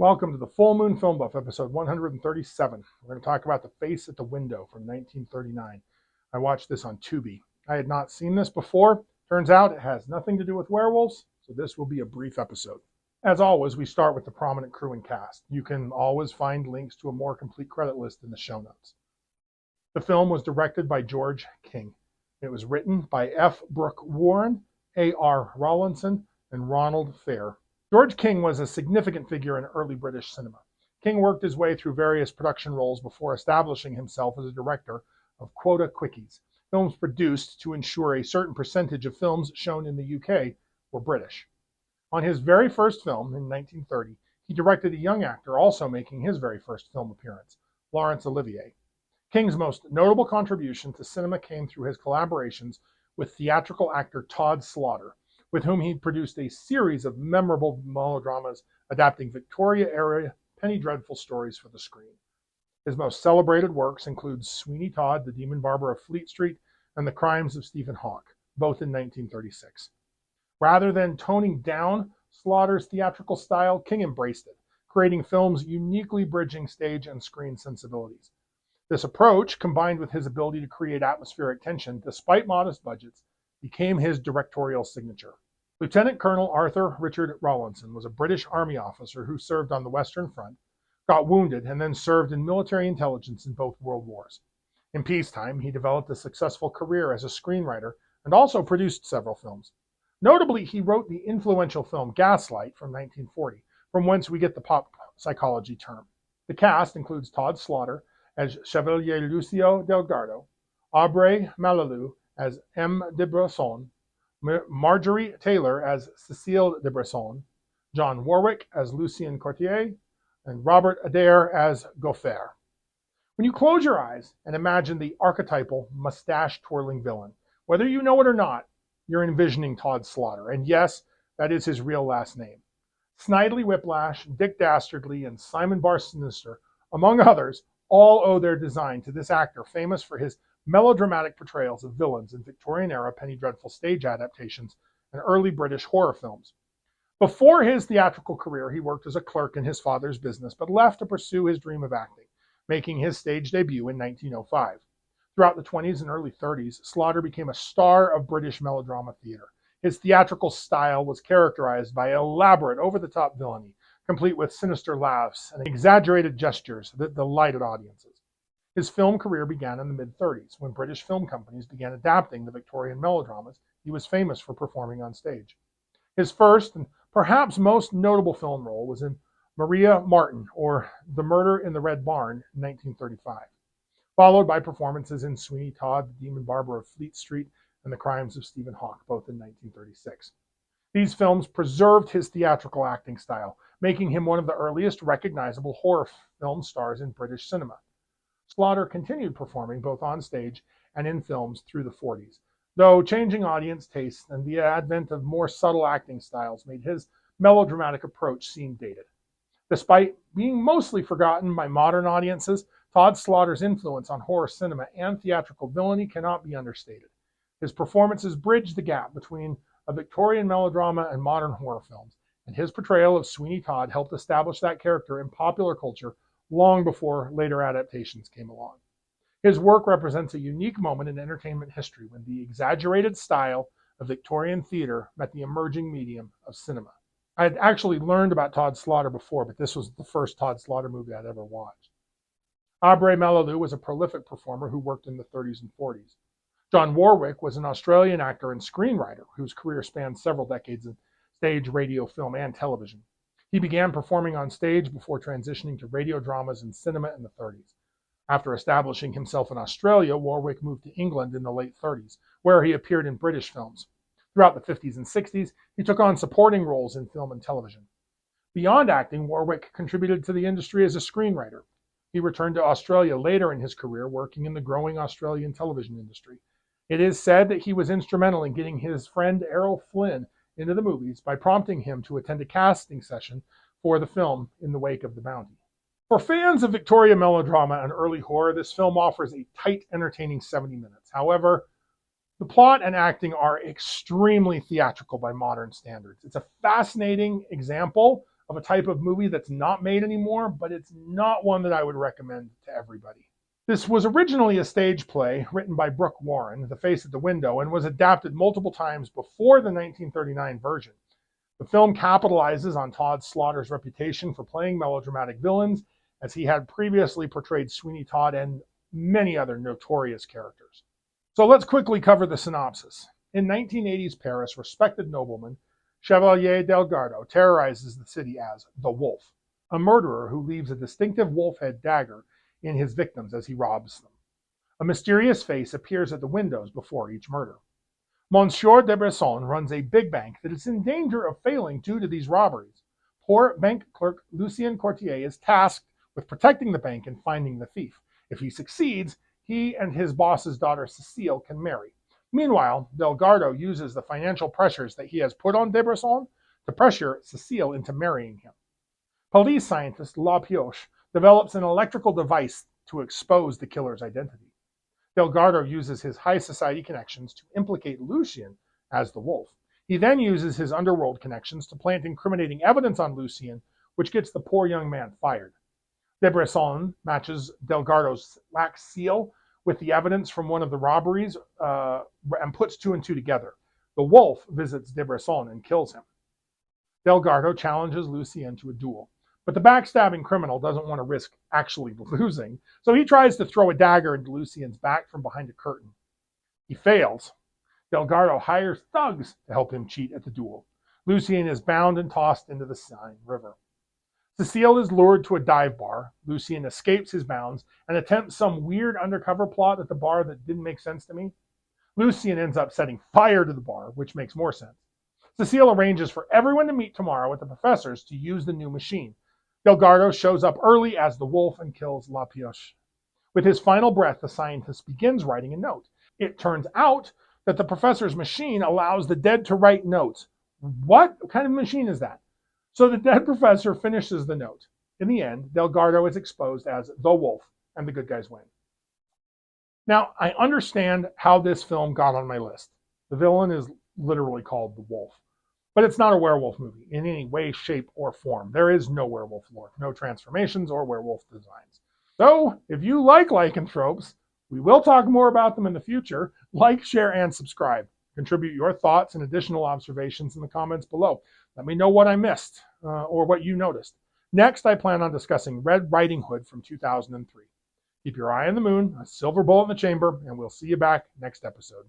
Welcome to the Full Moon Film Buff, episode 137. We're going to talk about The Face at the Window from 1939. I watched this on Tubi. I had not seen this before. Turns out it has nothing to do with werewolves, so this will be a brief episode. As always, we start with the prominent crew and cast. You can always find links to a more complete credit list in the show notes. The film was directed by George King. It was written by F. Brooke Warren, A.R. Rawlinson, and Ronald Fair. George King was a significant figure in early British cinema. King worked his way through various production roles before establishing himself as a director of quota quickies, films produced to ensure a certain percentage of films shown in the UK were British. On his very first film in 1930, he directed a young actor also making his very first film appearance, Laurence Olivier. King's most notable contribution to cinema came through his collaborations with theatrical actor Tod Slaughter, with whom he produced a series of memorable melodramas adapting Victoria-era penny dreadful stories for the screen. His most celebrated works include Sweeney Todd, The Demon Barber of Fleet Street, and The Crimes of Stephen Hawke, both in 1936. Rather than toning down Slaughter's theatrical style, King embraced it, creating films uniquely bridging stage and screen sensibilities. This approach, combined with his ability to create atmospheric tension despite modest budgets, became his directorial signature. Lieutenant Colonel Arthur Richard Rawlinson was a British Army officer who served on the Western Front, got wounded, and then served in military intelligence in both World Wars. In peacetime, he developed a successful career as a screenwriter and also produced several films. Notably, he wrote the influential film Gaslight from 1940, from whence we get the pop psychology term. The cast includes Tod Slaughter as Chevalier Lucio Delgado, Aubrey Malalou as M. de Bresson, Marjorie Taylor as Cécile de Bresson, John Warwick as Lucien Courtier, and Robert Adair as Goffer. When you close your eyes and imagine the archetypal mustache-twirling villain, whether you know it or not, you're envisioning Tod Slaughter, and yes, that is his real last name. Snidely Whiplash, Dick Dastardly, and Simon Bar Sinister, among others, all owe their design to this actor famous for his melodramatic portrayals of villains in Victorian-era penny dreadful stage adaptations and early British horror films. Before his theatrical career, he worked as a clerk in his father's business, but left to pursue his dream of acting, making his stage debut in 1905. Throughout the 20s and early 30s, Slaughter became a star of British melodrama theater. His theatrical style was characterized by elaborate, over-the-top villainy, complete with sinister laughs and exaggerated gestures that delighted audiences. His film career began in the mid-30s, when British film companies began adapting the Victorian melodramas he was famous for performing on stage. His first and perhaps most notable film role was in Maria Martin, or The Murder in the Red Barn, in 1935, followed by performances in Sweeney Todd, The Demon Barber of Fleet Street, and The Crimes of Stephen Hawke, both in 1936. These films preserved his theatrical acting style, making him one of the earliest recognizable horror film stars in British cinema. Slaughter continued performing both on stage and in films through the 40s, though changing audience tastes and the advent of more subtle acting styles made his melodramatic approach seem dated. Despite being mostly forgotten by modern audiences, Tod Slaughter's influence on horror cinema and theatrical villainy cannot be understated. His performances bridge the gap between a Victorian melodrama and modern horror films, and his portrayal of Sweeney Todd helped establish that character in popular culture long before later adaptations came along. His work represents a unique moment in entertainment history when the exaggerated style of Victorian theater met the emerging medium of cinema. I had actually learned about Tod Slaughter before, but this was the first Tod Slaughter movie I'd ever watched. Aubrey Malalou was a prolific performer who worked in the 30s and 40s. John Warwick was an Australian actor and screenwriter whose career spanned several decades in stage, radio, film, and television. He began performing on stage before transitioning to radio dramas and cinema in the 30s. After establishing himself in Australia, Warwick moved to England in the late 30s, where he appeared in British films. Throughout the 50s and 60s, he took on supporting roles in film and television. Beyond acting, Warwick contributed to the industry as a screenwriter. He returned to Australia later in his career, working in the growing Australian television industry. It is said that he was instrumental in getting his friend Errol Flynn into the movies by prompting him to attend a casting session for the film In the Wake of the Bounty. For fans of Victorian melodrama and early horror, this film offers a tight, entertaining 70 minutes. However, the plot and acting are extremely theatrical by modern standards. It's a fascinating example of a type of movie that's not made anymore, but it's not one that I would recommend to everybody. This was originally a stage play written by Brooke Warren, The Face at the Window, and was adapted multiple times before the 1939 version. The film capitalizes on Todd Slaughter's reputation for playing melodramatic villains, as he had previously portrayed Sweeney Todd and many other notorious characters. So let's quickly cover the synopsis. In 1980s Paris, respected nobleman Chevalier Delgado terrorizes the city as the Wolf, a murderer who leaves a distinctive wolf-head dagger in his victims as he robs them. A mysterious face appears at the windows before each murder. Monsieur de Bresson runs a big bank that is in danger of failing due to these robberies. Poor bank clerk Lucien Courtier is tasked with protecting the bank and finding the thief. If he succeeds, he and his boss's daughter Cecile can marry. Meanwhile, Delgado uses the financial pressures that he has put on de Bresson to pressure Cecile into marrying him. Police scientist La Pioche develops an electrical device to expose the killer's identity. Delgado uses his high society connections to implicate Lucien as the wolf. He then uses his underworld connections to plant incriminating evidence on Lucien, which gets the poor young man fired. De Bresson matches Delgado's wax seal with the evidence from one of the robberies and puts two and two together. The wolf visits de Bresson and kills him. Delgado challenges Lucien to a duel, but the backstabbing criminal doesn't want to risk actually losing, so he tries to throw a dagger into Lucien's back from behind a curtain. He fails. Delgado hires thugs to help him cheat at the duel. Lucien is bound and tossed into the Seine River. Cecile is lured to a dive bar. Lucien escapes his bounds and attempts some weird undercover plot at the bar that didn't make sense to me. Lucien ends up setting fire to the bar, which makes more sense. Cecile arranges for everyone to meet tomorrow at the professor's to use the new machine. Delgado shows up early as the wolf and kills La Pioche. With his final breath, the scientist begins writing a note. It turns out that the professor's machine allows the dead to write notes. What kind of machine is that? So the dead professor finishes the note. In the end, Delgado is exposed as the wolf, and the good guys win. Now, I understand how this film got on my list. The villain is literally called the wolf. But it's not a werewolf movie in any way, shape, or form. There is no werewolf lore, no transformations or werewolf designs. So, if you like lycanthropes, we will talk more about them in the future. Like, share, and subscribe. Contribute your thoughts and additional observations in the comments below. Let me know what I missed or what you noticed. Next, I plan on discussing Red Riding Hood from 2003. Keep your eye on the moon, a silver bullet in the chamber, and we'll see you back next episode.